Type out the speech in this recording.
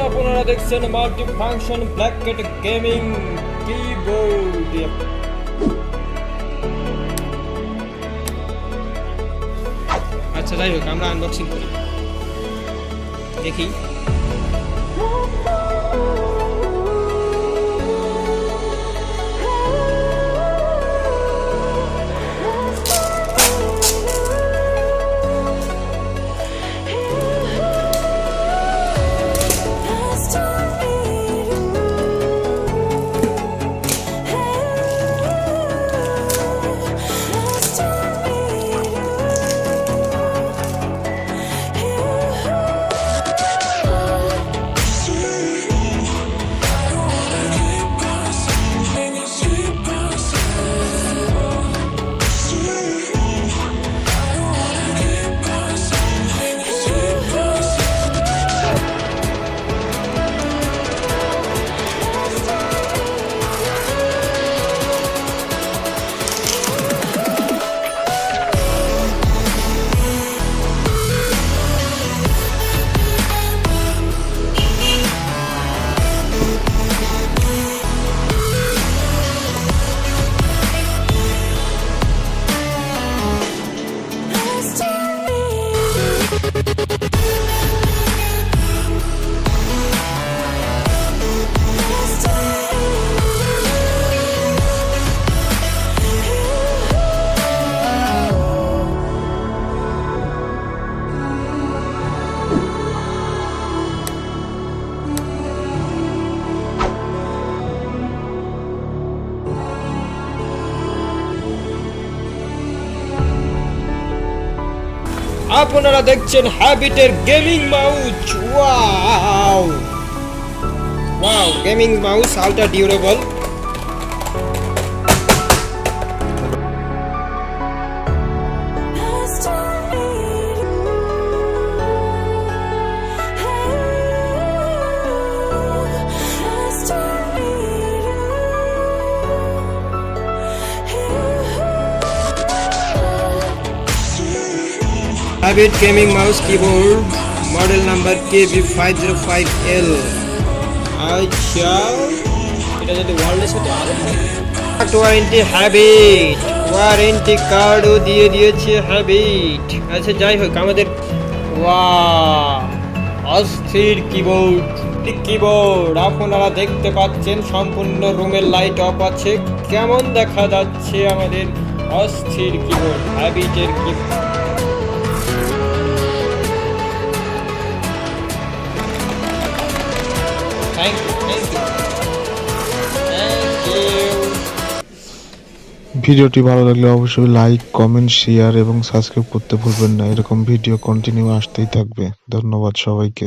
আপনারা দেখছেন multi function black cat gaming keyboard. আচ্ছা যাই হোক, আমরা আনবক্সিং করি, দেখি। আপনারা দেখছেন হ্যাবিটের gaming mouse. Wow wow, gaming mouse ultra durable. Habit gaming mouse keyboard model number KB505L। আচ্ছা, এটা যদি ওয়ার্ল্ডের সাথে আরো ওয়ারেন্টি হ্যাবিট, ওয়ারেন্টি কার্ডও দিয়ে দিয়েছে হ্যাবিট। আচ্ছা যাই হোক, আমাদের অস্থির কিবোর্ড কিবোর্ড আপনারা দেখতে পাচ্ছেন, সম্পূর্ণ রুমের লাইট অফ আছে। কেমন দেখা যাচ্ছে আমাদের অস্থির কিবোর্ড, হ্যাবিটের কিবোর্ড। ভিডিওটি ভালো লাগলে অবশ্যই লাইক, কমেন্ট, শেয়ার এবং সাবস্ক্রাইব করতে ভুলবেন না। এরকম ভিডিও কন্টিনিউ আসতেই থাকবে। ধন্যবাদ সবাইকে।